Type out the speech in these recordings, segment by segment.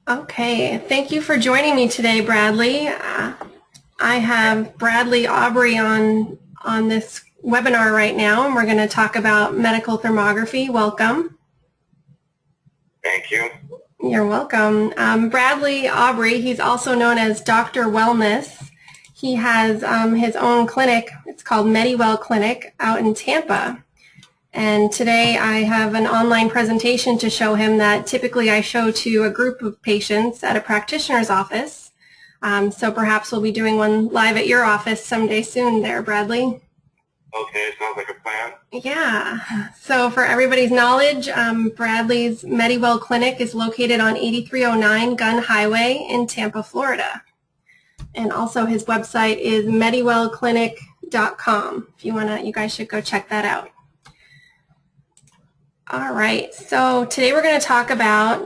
Okay, thank you for joining me today, Bradley. I have Bradley Aubrey on this webinar right now, and we're going to talk about medical thermography. Welcome. Thank you. You're welcome. Bradley Aubrey, he's also known as Dr. Wellness. He has his own clinic. It's called MediWell Clinic out in Tampa. And today I have an online presentation to show him that typically I show to a group of patients at a practitioner's office. So perhaps we'll be doing one live at your office someday soon there, Bradley. Okay, sounds like a plan. Yeah. So for everybody's knowledge, Bradley's MediWell Clinic is located on 8309 Gun Highway in Tampa, Florida. And also his website is mediwellclinic.com. If you want to, you guys should go check that out. All right, so today we're going to talk about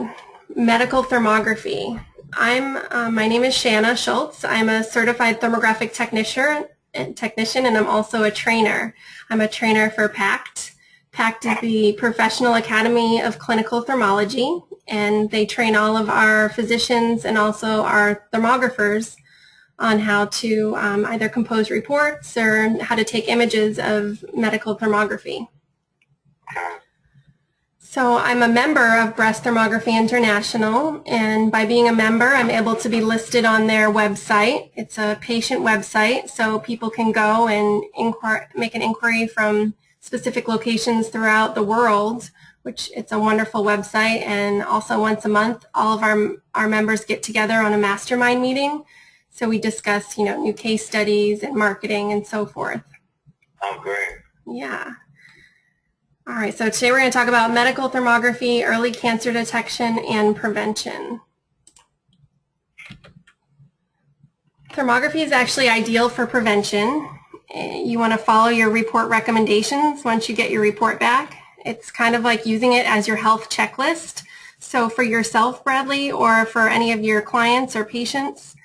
medical thermography. My name is Shanna Schultz. I'm a certified thermographic technician, and I'm also a trainer. I'm a trainer for PACT. PACT is the Professional Academy of Clinical Thermology, and they train all of our physicians and also our thermographers on how to either compose reports or how to take images of medical thermography. So I'm a member of Breast Thermography International, and by being a member, I'm able to be listed on their website. It's a patient website, so people can go and make an inquiry from specific locations throughout the world, which it's a wonderful website. And also once a month, all of our members get together on a mastermind meeting. So we discuss, new case studies and marketing and so forth. Oh, great. Yeah. All right, so today we're going to talk about medical thermography, early cancer detection, and prevention. Thermography is actually ideal for prevention. You want to follow your report recommendations once you get your report back. It's kind of like using it as your health checklist. So for yourself, Bradley, or for any of your clients or patients,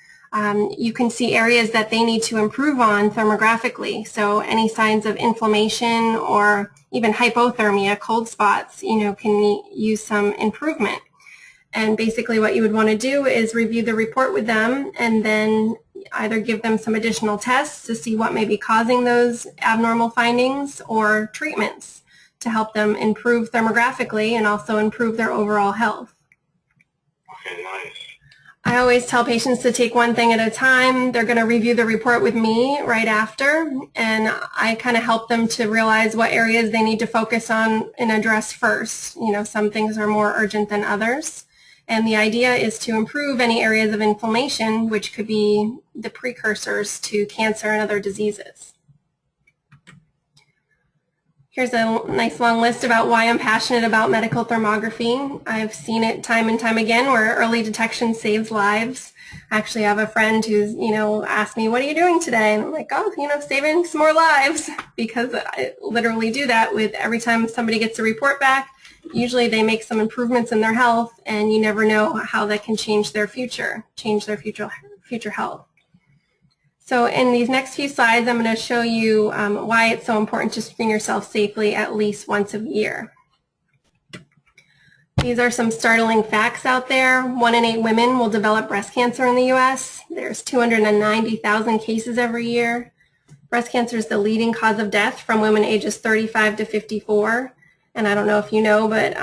you can see areas that they need to improve on thermographically. So any signs of inflammation or even hypothermia, cold spots, can use some improvement. And basically what you would want to do is review the report with them and then either give them some additional tests to see what may be causing those abnormal findings or treatments to help them improve thermographically and also improve their overall health. Okay, nice. I always tell patients to take one thing at a time. They're going to review the report with me right after, and I kind of help them to realize what areas they need to focus on and address first. Some things are more urgent than others, and the idea is to improve any areas of inflammation, which could be the precursors to cancer and other diseases. Here's a nice long list about why I'm passionate about medical thermography. I've seen it time and time again where early detection saves lives. I actually have a friend who's, asked me, what are you doing today? And I'm like, saving some more lives, because I literally do that with every time somebody gets a report back. Usually they make some improvements in their health, and you never know how that can change their future health. So in these next few slides, I'm going to show you why it's so important to screen yourself safely at least once a year. These are some startling facts out there. 1 in 8 women will develop breast cancer in the U.S. There's 290,000 cases every year. Breast cancer is the leading cause of death from women ages 35 to 54. And I don't know if you know, but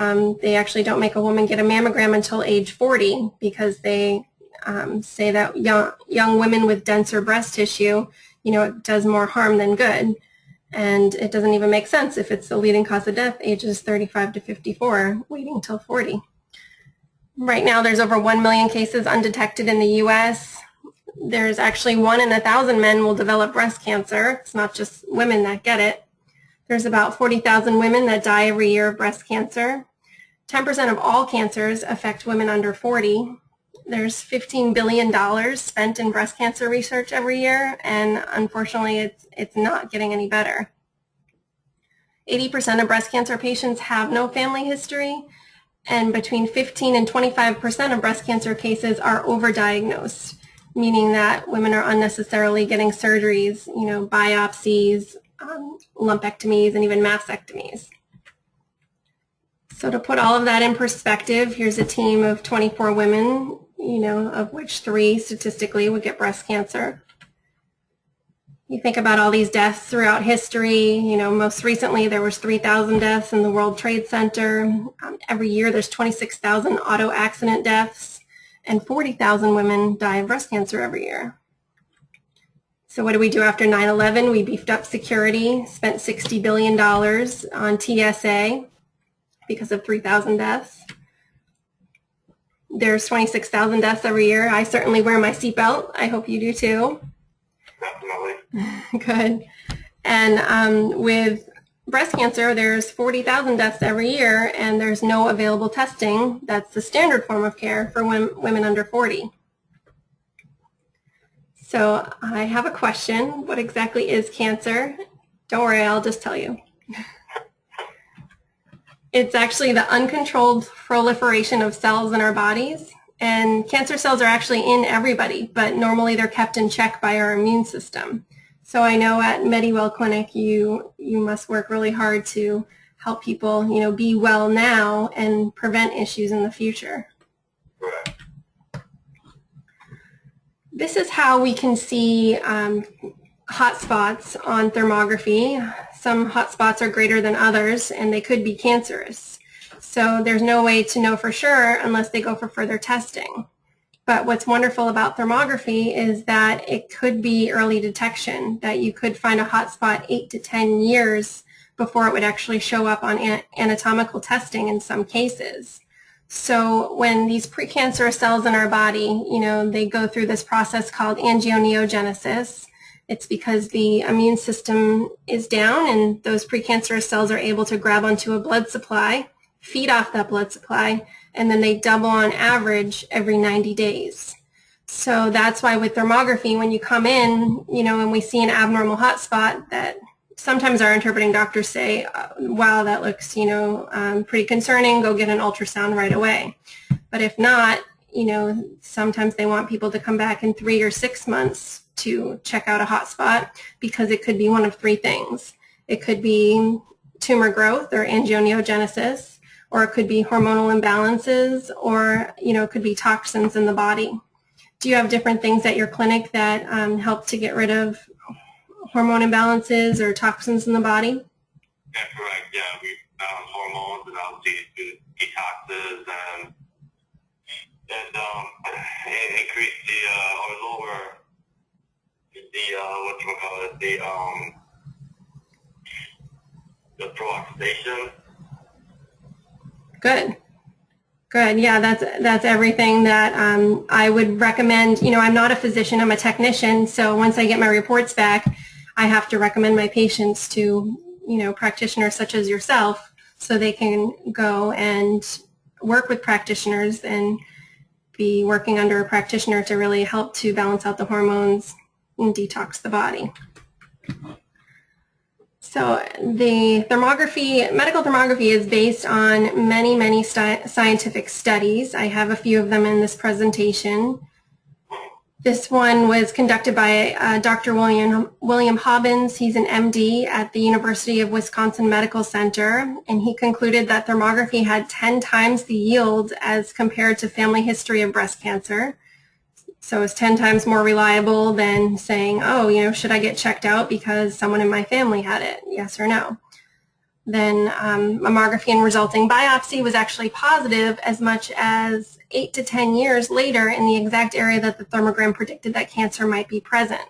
they actually don't make a woman get a mammogram until age 40 because they say that young women with denser breast tissue, it does more harm than good. And it doesn't even make sense if it's the leading cause of death, ages 35 to 54, waiting until 40. Right now, there's over 1 million cases undetected in the U.S. There's actually 1 in 1,000 men will develop breast cancer. It's not just women that get it. There's about 40,000 women that die every year of breast cancer. 10% of all cancers affect women under 40. There's $15 billion spent in breast cancer research every year, and unfortunately it's not getting any better. 80% of breast cancer patients have no family history, and between 15 and 25% of breast cancer cases are overdiagnosed, meaning that women are unnecessarily getting surgeries, biopsies, lumpectomies, and even mastectomies. So to put all of that in perspective, here's a team of 24 women of which 3 statistically would get breast cancer. You think about all these deaths throughout history. Most recently there was 3,000 deaths in the World Trade Center. Every year there's 26,000 auto accident deaths, and 40,000 women die of breast cancer every year. So what do we do after 9/11? We beefed up security, spent $60 billion on TSA because of 3,000 deaths. There's 26,000 deaths every year. I certainly wear my seatbelt. I hope you do too. Definitely. Good. And with breast cancer, there's 40,000 deaths every year, and there's no available testing. That's the standard form of care for women under 40. So I have a question. What exactly is cancer? Don't worry, I'll just tell you. It's actually the uncontrolled proliferation of cells in our bodies. And cancer cells are actually in everybody, but normally they're kept in check by our immune system. So I know at MediWell Clinic you must work really hard to help people, be well now and prevent issues in the future. Right. This is how we can see hot spots on thermography. Some hot spots are greater than others, and they could be cancerous. So there's no way to know for sure unless they go for further testing. But what's wonderful about thermography is that it could be early detection, that you could find a hot spot 8 to 10 years before it would actually show up on anatomical testing in some cases. So when these precancerous cells in our body, they go through this process called angioneogenesis. It's because the immune system is down and those precancerous cells are able to grab onto a blood supply, feed off that blood supply, and then they double on average every 90 days. So that's why with thermography, when you come in, and we see an abnormal hot spot, that sometimes our interpreting doctors say, wow, that looks, pretty concerning, go get an ultrasound right away. But if not, sometimes they want people to come back in 3 or 6 months to check out a hot spot, because it could be one of 3 things. It could be tumor growth or angioneogenesis, or it could be hormonal imbalances, or it could be toxins in the body. Do you have different things at your clinic that help to get rid of hormone imbalances or toxins in the body? Yeah, correct. Yeah, we hormones and obviously detoxes and increase or lower the peroxidation. Good. Good. Yeah, that's everything that I would recommend. I'm not a physician, I'm a technician, so once I get my reports back, I have to recommend my patients to, practitioners such as yourself, so they can go and work with practitioners and be working under a practitioner to really help to balance out the hormones and detox the body. So the medical thermography is based on many, many scientific studies. I have a few of them in this presentation. This one was conducted by Dr. William Hobbins. He's an MD at the University of Wisconsin Medical Center, and he concluded that thermography had 10 times the yield as compared to family history of breast cancer. So it's 10 times more reliable than saying, oh, should I get checked out because someone in my family had it, yes or no. Then mammography and resulting biopsy was actually positive as much as 8 to 10 years later in the exact area that the thermogram predicted that cancer might be present.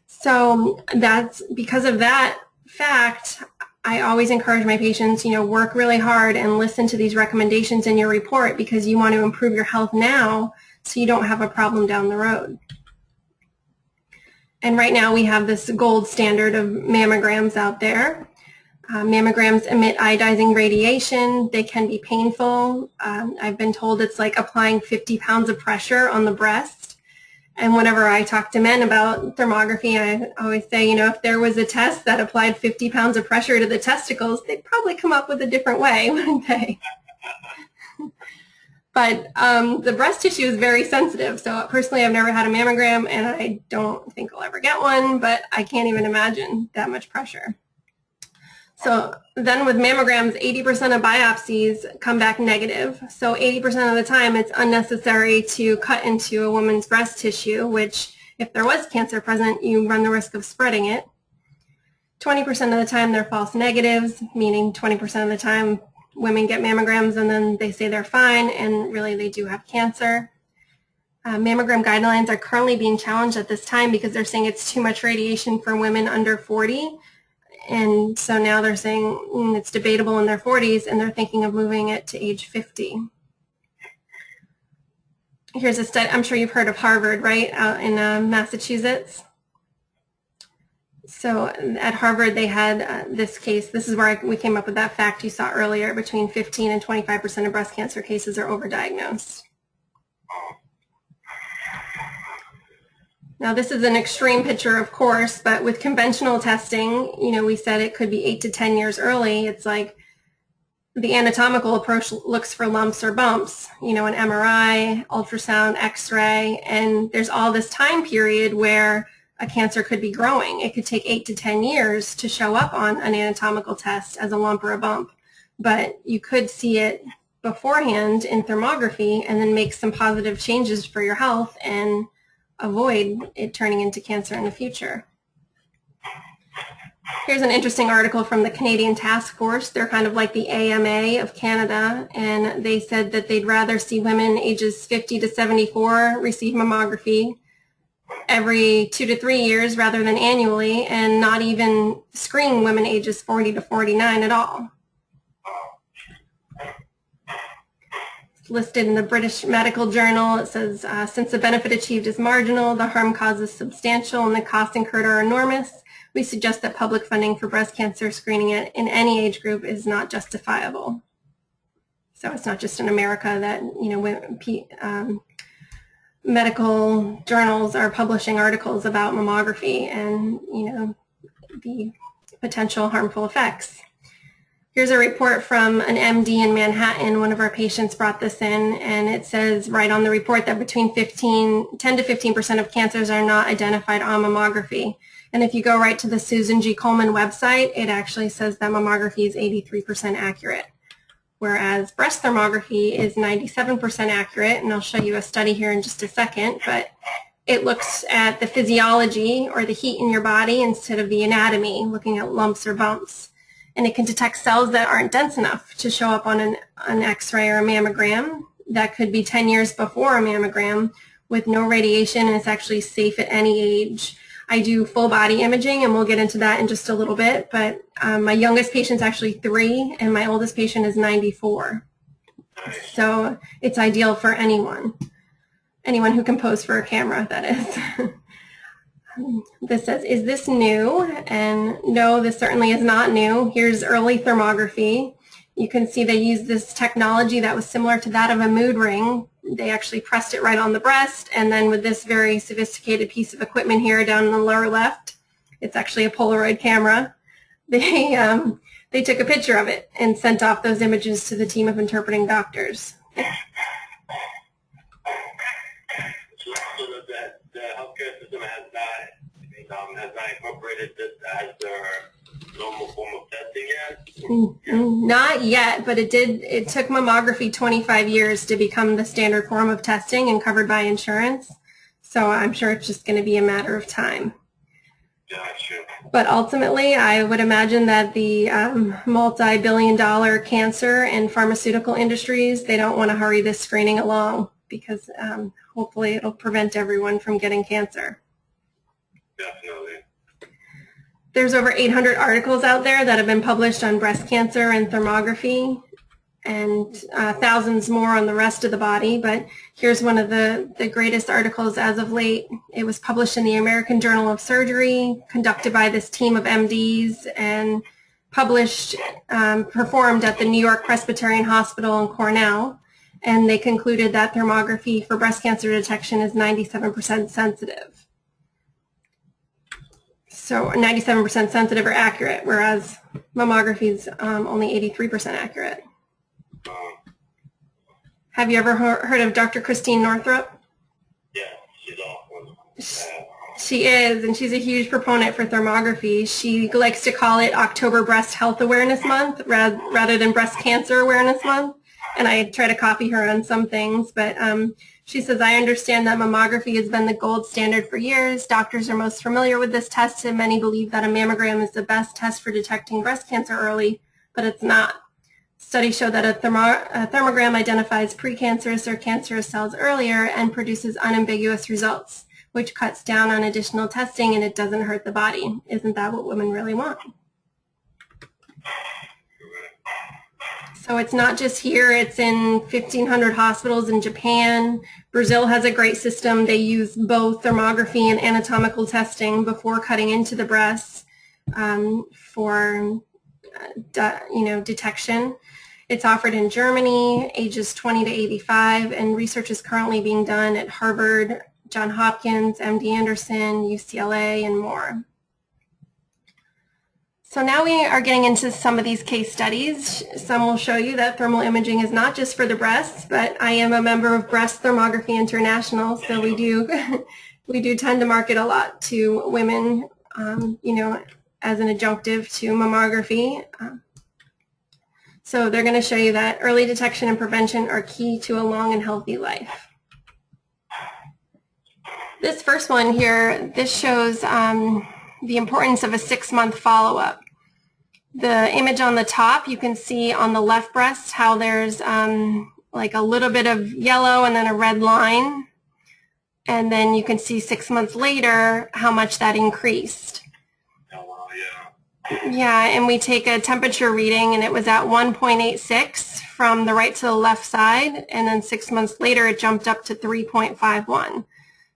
So that's because of that fact, I always encourage my patients, work really hard and listen to these recommendations in your report, because you want to improve your health now so you don't have a problem down the road. And right now we have this gold standard of mammograms out there. Mammograms emit iodizing radiation. They can be painful. I've been told it's like applying 50 pounds of pressure on the breast. And whenever I talk to men about thermography, I always say, if there was a test that applied 50 pounds of pressure to the testicles, they'd probably come up with a different way, wouldn't they? But the breast tissue is very sensitive. So personally, I've never had a mammogram, and I don't think I'll ever get one, but I can't even imagine that much pressure. So then with mammograms, 80% of biopsies come back negative. So 80% of the time it's unnecessary to cut into a woman's breast tissue, which if there was cancer present, you run the risk of spreading it. 20% of the time they're false negatives, meaning 20% of the time women get mammograms and then they say they're fine and really they do have cancer. Mammogram guidelines are currently being challenged at this time because they're saying it's too much radiation for women under 40. And so now they're saying it's debatable in their 40s, and they're thinking of moving it to age 50. Here's a study. I'm sure you've heard of Harvard, right, out in Massachusetts. So at Harvard, they had this case. This is where we came up with that fact you saw earlier. Between 15 and 25% of breast cancer cases are overdiagnosed. Now, this is an extreme picture, of course, but with conventional testing, we said it could be 8 to 10 years early. It's like the anatomical approach looks for lumps or bumps, an MRI, ultrasound, X-ray, and there's all this time period where a cancer could be growing. It could take 8 to 10 years to show up on an anatomical test as a lump or a bump, but you could see it beforehand in thermography and then make some positive changes for your health and avoid it turning into cancer in the future. Here's an interesting article from the Canadian Task Force. They're kind of like the AMA of Canada, and they said that they'd rather see women ages 50 to 74 receive mammography every 2 to 3 years rather than annually, and not even screen women ages 40 to 49 at all. Listed in the British Medical Journal, it says, since the benefit achieved is marginal, the harm caused is substantial, and the costs incurred are enormous, we suggest that public funding for breast cancer screening in any age group is not justifiable. So it's not just in America that, medical journals are publishing articles about mammography and, the potential harmful effects. Here's a report from an MD in Manhattan. One of our patients brought this in, and it says right on the report that between 10 to 15% of cancers are not identified on mammography. And if you go right to the Susan G. Komen website, it actually says that mammography is 83% accurate, whereas breast thermography is 97% accurate, and I'll show you a study here in just a second, but it looks at the physiology or the heat in your body instead of the anatomy, looking at lumps or bumps. And it can detect cells that aren't dense enough to show up on an X-ray or a mammogram. That could be 10 years before a mammogram with no radiation, and it's actually safe at any age. I do full body imaging, and we'll get into that in just a little bit, but my youngest patient's actually 3, and my oldest patient is 94. So it's ideal for anyone who can pose for a camera, that is. This says, is this new? And no, this certainly is not new. Here's early thermography. You can see they used this technology that was similar to that of a mood ring. They actually pressed it right on the breast, and then with this very sophisticated piece of equipment here down in the lower left, it's actually a Polaroid camera. They took a picture of it and sent off those images to the team of interpreting doctors. The healthcare system has not incorporated this as their normal form of testing yet? Not yet, but it took mammography 25 years to become the standard form of testing and covered by insurance. So I'm sure it's just going to be a matter of time. Gotcha. But ultimately, I would imagine that the multi-billion-dollar cancer and pharmaceutical industries, they don't want to hurry this screening along because hopefully it'll prevent everyone from getting cancer. Definitely. There's over 800 articles out there that have been published on breast cancer and thermography, and thousands more on the rest of the body. But here's one of the greatest articles as of late. It was published in the American Journal of Surgery, conducted by this team of MDs, and performed at the New York Presbyterian Hospital in Cornell. And they concluded that thermography for breast cancer detection is 97% sensitive. So 97% sensitive or accurate, whereas mammography is only 83% accurate. Have you ever heard of Dr. Christine Northrup? Yeah, she's awesome. She is, and she's a huge proponent for thermography. She likes to call it October Breast Health Awareness Month rather than Breast Cancer Awareness Month. And I try to copy her on some things, but she says, I understand that mammography has been the gold standard for years. Doctors are most familiar with this test, and many believe that a mammogram is the best test for detecting breast cancer early, but it's not. Studies show that a thermogram identifies precancerous or cancerous cells earlier and produces unambiguous results, which cuts down on additional testing, and it doesn't hurt the body. Isn't that what women really want? So it's not just here, it's in 1,500 hospitals in Japan. Brazil has a great system. They use both thermography and anatomical testing before cutting into the breasts for detection. It's offered in Germany, ages 20 to 85, and research is currently being done at Harvard, Johns Hopkins, MD Anderson, UCLA, and more. So now we are getting into some of these case studies. Some will show you that thermal imaging is not just for the breasts, but I am a member of Breast Thermography International, so we do tend to market a lot to women, as an adjunctive to mammography. So they're going to show you that early detection and prevention are key to a long and healthy life. This first one here, this shows the importance of a 6-month follow-up. The image on the top, you can see on the left breast how there's like a little bit of yellow and then a red line. And then you can see 6 months later how much that increased. Oh, wow, Yeah, and we take a temperature reading, and it was at 1.86 from the right to the left side, and then 6 months later it jumped up to 3.51.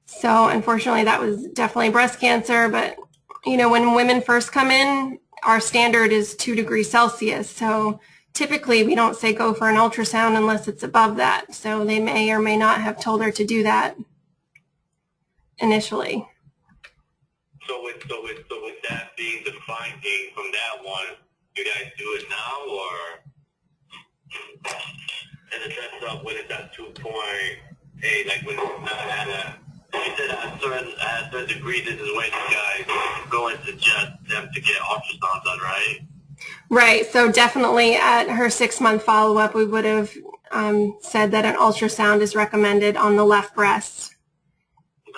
So unfortunately that was definitely breast cancer, but when women first come in, our standard is 2 degrees Celsius. So typically we don't say go for an ultrasound unless it's above that. So they may or may not have told her to do that initially. So with that being the finding from that one, you guys do it now, or in the sense of when it's at 2.8, like when it's not at you said at a certain degree, this is when you guys go and suggest them to get ultrasound done, right? Right. So definitely at her 6-month follow-up, we would have said that an ultrasound is recommended on the left breast. On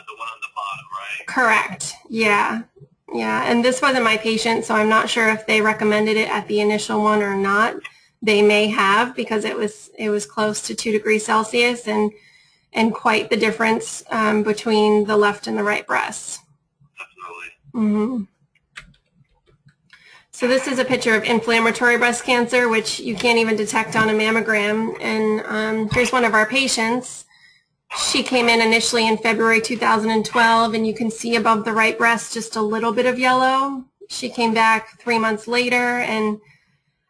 the one on the bottom, right? Correct. Yeah. Yeah. And this wasn't my patient, so I'm not sure if they recommended it at the initial one or not. They may have, because it was close to 2 degrees Celsius and quite the difference between the left and the right breasts. Definitely. Mm-hmm. So this is a picture of inflammatory breast cancer, which you can't even detect on a mammogram. And here's one of our patients. She came in initially in February 2012, and you can see above the right breast just a little bit of yellow. She came back 3 months later, and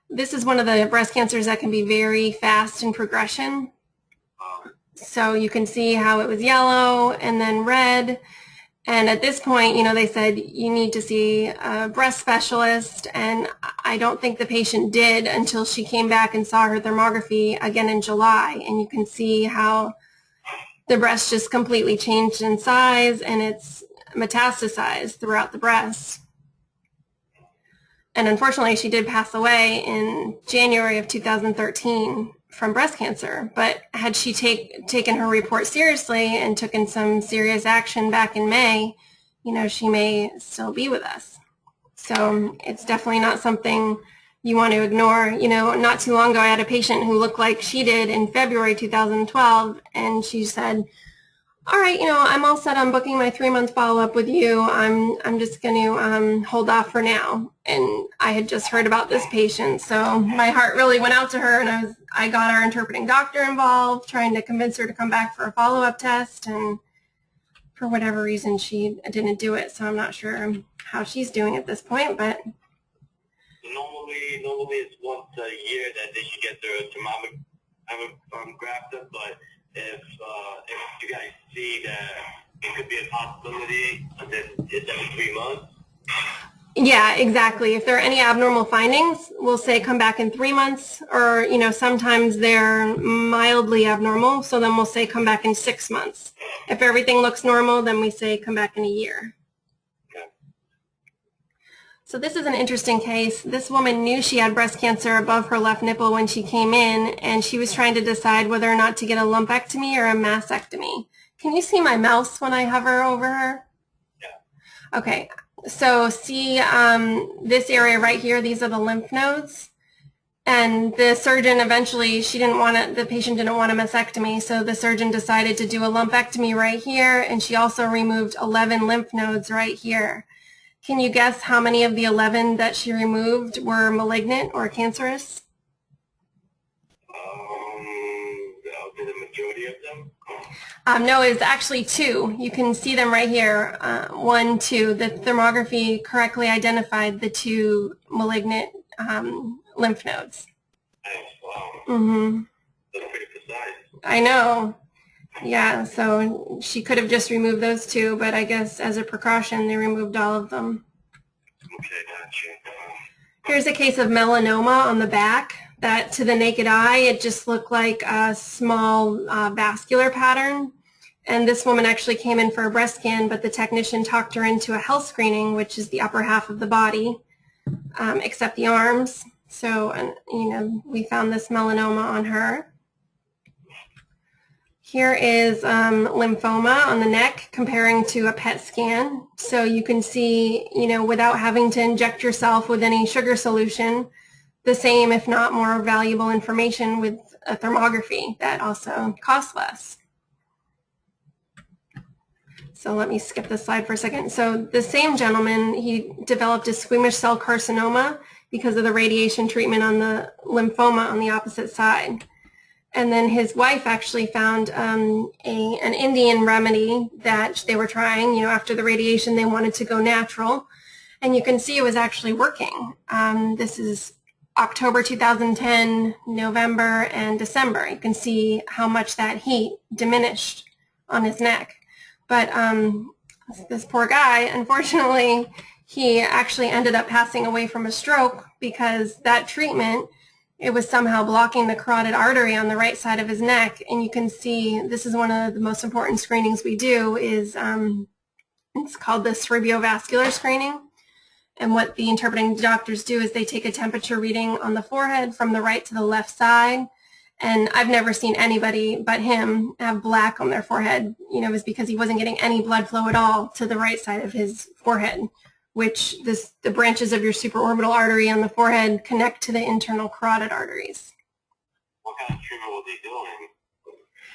this is one of the breast cancers that can be very fast in progression. So you can see how it was yellow and then red. And at this point, they said you need to see a breast specialist, and I don't think the patient did until she came back and saw her thermography again in July. And you can see how the breast just completely changed in size, and it's metastasized throughout the breast. And unfortunately, she did pass away in January of 2013 from breast cancer. But had she taken her report seriously and taken some serious action back in May, she may still be with us. So it's definitely not something you want to ignore. Not too long ago, I had a patient who looked like she did in February 2012, and she said, all right, I'm all set on booking my 3-month follow-up with you. I'm just going to hold off for now. And I had just heard about this patient, so my heart really went out to her, and I got our interpreting doctor involved, trying to convince her to come back for a follow-up test, and for whatever reason, she didn't do it, so I'm not sure how she's doing at this point, but... Normally it's once a year that they should get their thermograph, but if you guys see that it could be a possibility, then it's every 3 months. Yeah, exactly. If there are any abnormal findings, we'll say come back in 3 months, or, sometimes they're mildly abnormal, so then we'll say come back in 6 months. If everything looks normal, then we say come back in a year. So this is an interesting case. This woman knew she had breast cancer above her left nipple when she came in, and she was trying to decide whether or not to get a lumpectomy or a mastectomy. Can you see my mouse when I hover over her? Yeah. Okay. So see this area right here, these are the lymph nodes. And the surgeon eventually, the patient didn't want a mastectomy, so the surgeon decided to do a lumpectomy right here, and she also removed 11 lymph nodes right here. Can you guess how many of the 11 that she removed were malignant or cancerous? The majority of them? No, it's actually 2. You can see them right here. 1, 2. The thermography correctly identified the 2 malignant lymph nodes. Nice. Wow. Mm-hmm. That's pretty precise. I know. Yeah, so she could have just removed those 2, but I guess as a precaution, they removed all of them. Okay, gotcha. Here's a case of melanoma on the back that to the naked eye, it just looked like a small vascular pattern. And this woman actually came in for a breast scan, but the technician talked her into a health screening, which is the upper half of the body, except the arms. So, we found this melanoma on her. Here is lymphoma on the neck comparing to a PET scan. So you can see, without having to inject yourself with any sugar solution, the same, if not more valuable information with a thermography that also costs less. So let me skip this slide for a second. So the same gentleman, he developed a squamous cell carcinoma because of the radiation treatment on the lymphoma on the opposite side. And then his wife actually found an Indian remedy that they were trying. After the radiation, they wanted to go natural. And you can see it was actually working. This is October 2010, November, and December. You can see how much that heat diminished on his neck. But this poor guy, unfortunately, he actually ended up passing away from a stroke because that treatment, it was somehow blocking the carotid artery on the right side of his neck. And you can see this is one of the most important screenings we do is it's called the cerebrovascular screening. And what the interpreting doctors do is they take a temperature reading on the forehead from the right to the left side. And I've never seen anybody but him have black on their forehead. It was because he wasn't getting any blood flow at all to the right side of his forehead, which the branches of your supraorbital artery on the forehead connect to the internal carotid arteries. What kind of treatment was he doing?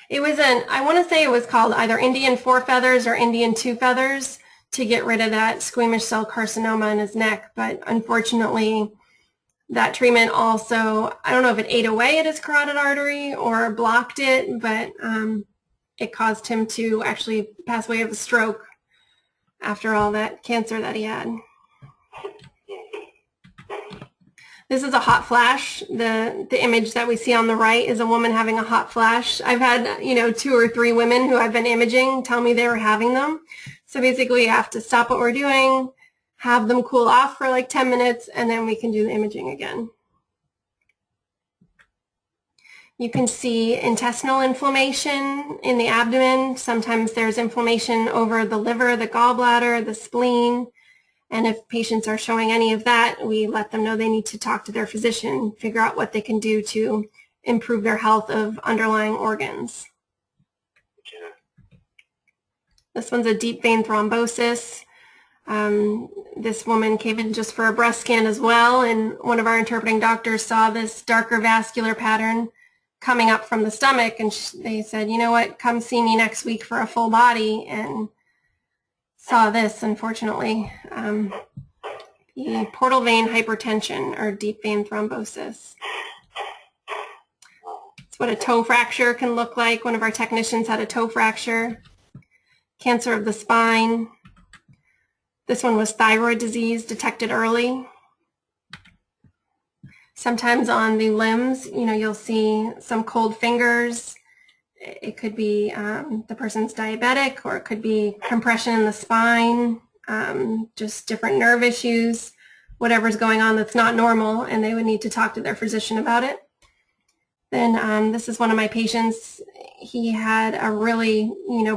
It was I want to say it was called either Indian 4 feathers or Indian 2 feathers to get rid of that squamous cell carcinoma in his neck. But unfortunately, that treatment also, I don't know if it ate away at his carotid artery or blocked it, but it caused him to actually pass away of a stroke after all that cancer that he had. This is a hot flash. The image that we see on the right is a woman having a hot flash. I've had, 2 or 3 women who I've been imaging tell me they were having them. So basically you have to stop what we're doing, have them cool off for like 10 minutes, and then we can do the imaging again. You can see intestinal inflammation in the abdomen. Sometimes there's inflammation over the liver, the gallbladder, the spleen. And if patients are showing any of that, we let them know they need to talk to their physician, figure out what they can do to improve their health of underlying organs. This one's a deep vein thrombosis. This woman came in just for a breast scan as well, and one of our interpreting doctors saw this darker vascular pattern coming up from the stomach, and they said, you know what, come see me next week for a full body, and saw this, unfortunately, the portal vein hypertension or deep vein thrombosis. It's what a toe fracture can look like. One of our technicians had a toe fracture. Cancer of the spine. This one was thyroid disease detected early. Sometimes on the limbs, you'll see some cold fingers. It could be the person's diabetic, or it could be compression in the spine. just different nerve issues, whatever's going on that's not normal, and they would need to talk to their physician about it. Then this is one of my patients. He had a really,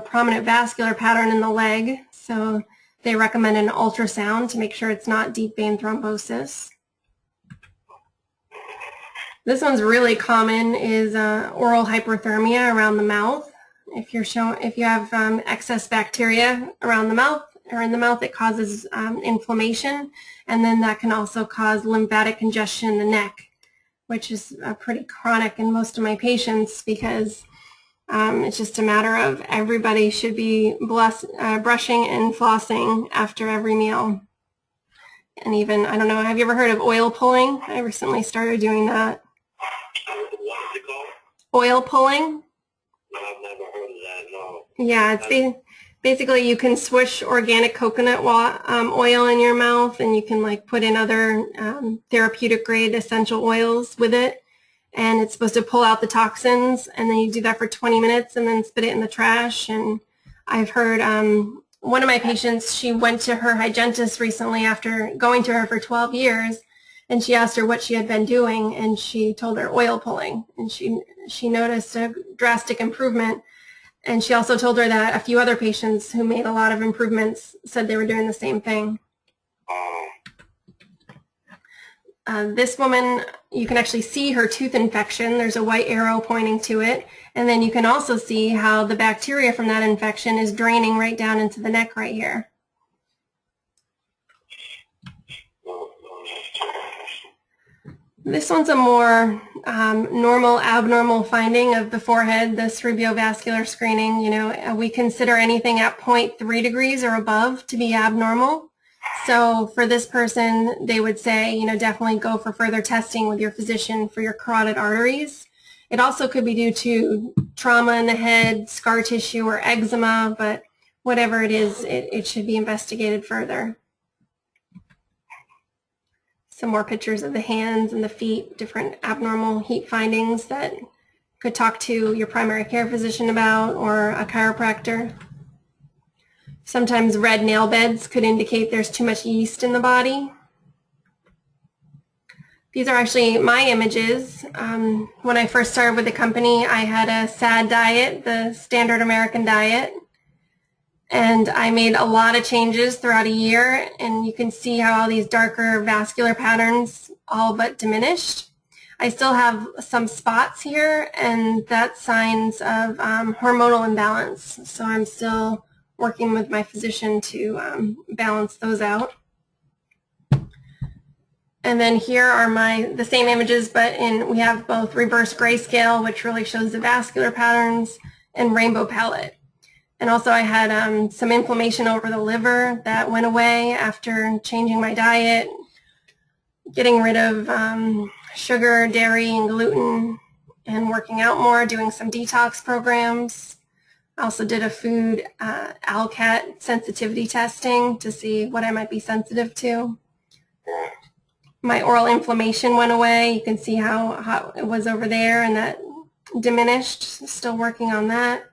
prominent vascular pattern in the leg, so they recommend an ultrasound to make sure it's not deep vein thrombosis. This one's really common, is oral hyperthermia around the mouth. If you have excess bacteria around the mouth or in the mouth, it causes inflammation, and then that can also cause lymphatic congestion in the neck, which is pretty chronic in most of my patients, because it's just a matter of everybody should be brushing and flossing after every meal. And even, I don't know, have you ever heard of oil pulling? I recently started doing that. What is it called? Oil pulling? No, I've never heard of that, no. Yeah, it's basically you can swish organic coconut oil in your mouth, and you can put in other therapeutic grade essential oils with it, and it's supposed to pull out the toxins, and then you do that for 20 minutes and then spit it in the trash. And I've heard one of my patients, she went to her hygienist recently after going to her for 12 years, and she asked her what she had been doing, and she told her oil pulling, and she noticed a drastic improvement. And she also told her that a few other patients who made a lot of improvements said they were doing the same thing. This woman, you can actually see her tooth infection. There's a white arrow pointing to it. And then you can also see how the bacteria from that infection is draining right down into the neck right here. This one's a more normal, abnormal finding of the forehead, the cerebrovascular screening. We consider anything at 0.3 degrees or above to be abnormal. So for this person, they would say, definitely go for further testing with your physician for your carotid arteries. It also could be due to trauma in the head, scar tissue, or eczema, but whatever it is, it should be investigated further. Some more pictures of the hands and the feet, different abnormal heat findings that could talk to your primary care physician about, or a chiropractor. Sometimes red nail beds could indicate there's too much yeast in the body. These are actually my images. When I first started with the company, I had a SAD diet, the standard American diet. And I made a lot of changes throughout a year, and you can see how all these darker vascular patterns all but diminished. I still have some spots here, and that's signs of hormonal imbalance. So I'm still working with my physician to balance those out. And then here are the same images, but we have both reverse grayscale, which really shows the vascular patterns, and rainbow palette. And also I had some inflammation over the liver that went away after changing my diet, getting rid of sugar, dairy, and gluten, and working out more, doing some detox programs. I also did a food ALCAT sensitivity testing to see what I might be sensitive to. My oral inflammation went away. You can see how hot it was over there, and that diminished. Still working on that.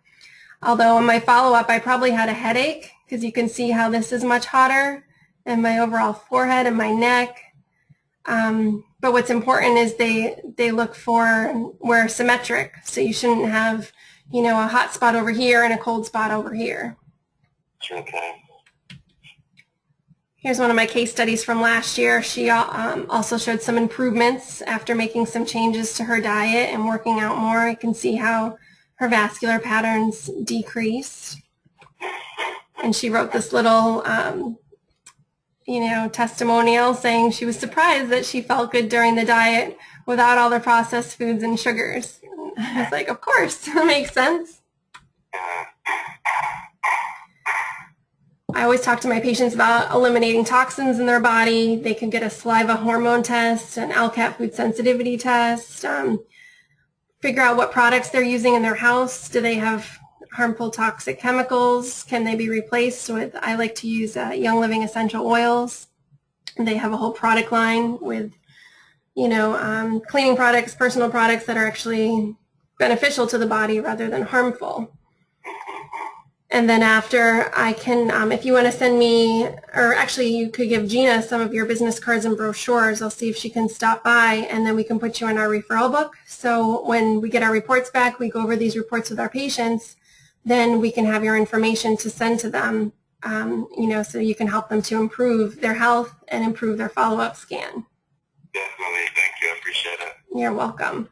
Although in my follow-up, I probably had a headache, because you can see how this is much hotter, and my overall forehead and my neck. But what's important is they look for where symmetric. So you shouldn't have, a hot spot over here and a cold spot over here. Okay. Here's one of my case studies from last year. She also showed some improvements after making some changes to her diet and working out more. You can see how her vascular patterns decreased. And she wrote this little, testimonial saying she was surprised that she felt good during the diet without all the processed foods and sugars. I was like, of course, that makes sense. I always talk to my patients about eliminating toxins in their body. They can get a saliva hormone test, an ALCAT food sensitivity test, figure out what products they're using in their house. Do they have harmful toxic chemicals? Can they be replaced with, I like to use Young Living essential oils. And they have a whole product line with, cleaning products, personal products that are actually beneficial to the body rather than harmful. And then after, I can, if you want to send me, or actually you could give Gina some of your business cards and brochures. I'll see if she can stop by, and then we can put you in our referral book. So when we get our reports back, we go over these reports with our patients, then we can have your information to send to them, so you can help them to improve their health and improve their follow-up scan. Definitely. Thank you. I appreciate it. You're welcome.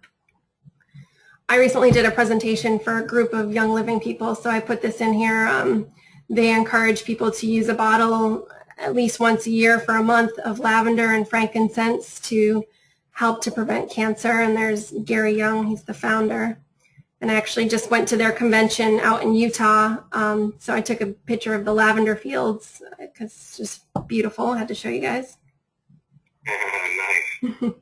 I recently did a presentation for a group of Young Living people, so I put this in here. They encourage people to use a bottle at least once a year for a month of lavender and frankincense to help to prevent cancer. And there's Gary Young, he's the founder. And I actually just went to their convention out in Utah, so I took a picture of the lavender fields because it's just beautiful. I had to show you guys. Nice.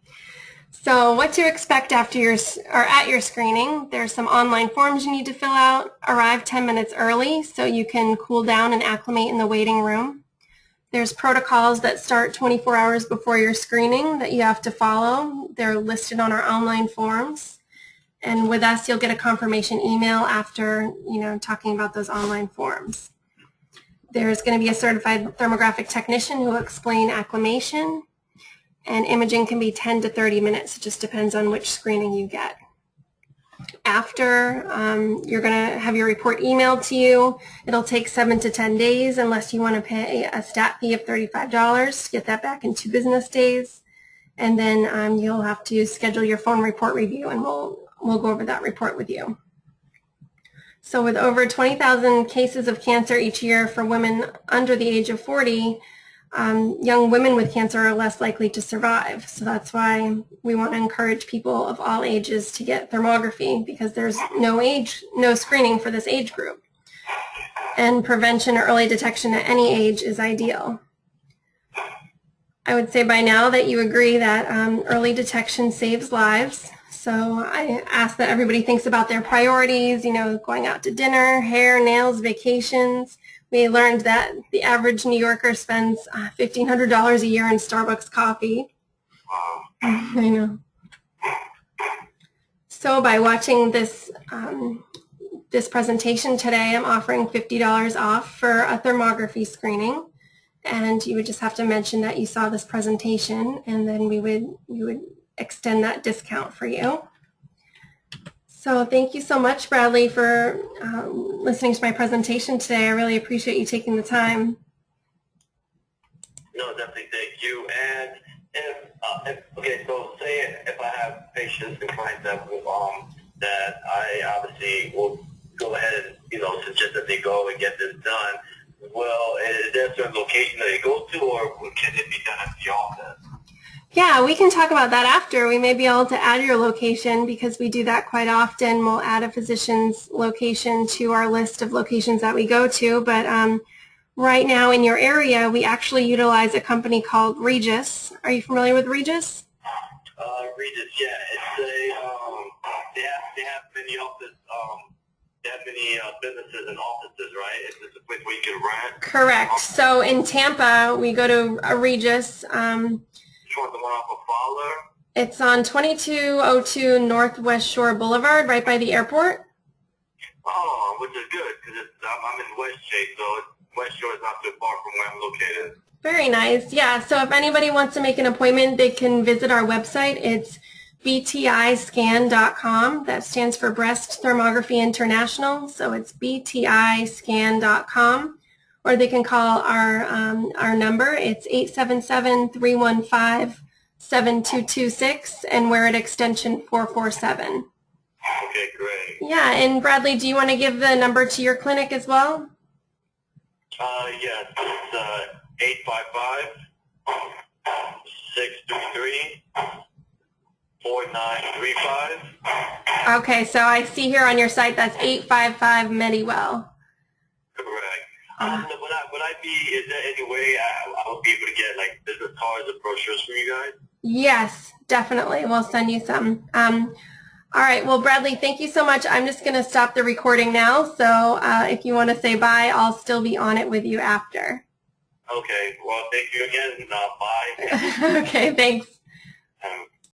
So what to expect after at your screening. There's some online forms you need to fill out. Arrive 10 minutes early so you can cool down and acclimate in the waiting room. There's protocols that start 24 hours before your screening that you have to follow. They're listed on our online forms. And with us, you'll get a confirmation email after, talking about those online forms. There's going to be a certified thermographic technician who will explain acclimation. And imaging can be 10 to 30 minutes. It just depends on which screening you get. After, you're going to have your report emailed to you. It'll take 7 to 10 days unless you want to pay a stat fee of $35 to get that back in 2 business days. And then you'll have to schedule your phone report review, and we'll go over that report with you. So with over 20,000 cases of cancer each year for women under the age of 40, young women with cancer are less likely to survive. So that's why we want to encourage people of all ages to get thermography, because there's no screening for this age group. And prevention or early detection at any age is ideal. I would say by now that you agree that early detection saves lives. So I ask that everybody thinks about their priorities, going out to dinner, hair, nails, vacations. We learned that the average New Yorker spends $1,500 a year in Starbucks coffee. Wow. I know. So by watching this presentation today, I'm offering $50 off for a thermography screening. And you would just have to mention that you saw this presentation, and then we would extend that discount for you. So thank you so much, Bradley, for listening to my presentation today. I really appreciate you taking the time. No, definitely thank you. And okay, so say if I have patients and clients that I obviously will go ahead and suggest that they go and get this done. Well, is there a certain location that they go to, or can it be done at the office? Yeah, we can talk about that after. We may be able to add your location, because we do that quite often. We'll add a physician's location to our list of locations that we go to. But right now in your area, we actually utilize a company called Regis. Are you familiar with Regis? Regis, yeah. It's they have many offices. They have many businesses and offices, right? It's a place where you can rent. Correct. So in Tampa, we go to a Regis. Which one's the one off of Fowler? It's on 2202 Northwest Shore Boulevard, right by the airport. Oh, which is good, because I'm in West Chase, so West Shore is not too far from where I'm located. Very nice. Yeah, so if anybody wants to make an appointment, they can visit our website. It's btiscan.com. That stands for Breast Thermography International, so it's btiscan.com. Or they can call our number. It's 877-315-7226, and we're at extension 447. Okay, great. Yeah, and Bradley, do you want to give the number to your clinic as well? Yes, it's 855-633-4935. Okay, so I see here on your site that's 855 Mediwell. Correct. Is there any way I would be able to get business cards or brochures from you guys? Yes, definitely. We'll send you some. All right. Well, Bradley, thank you so much. I'm just going to stop the recording now. So if you want to say bye, I'll still be on it with you after. Okay. Well, thank you again. Bye. Okay. Thanks.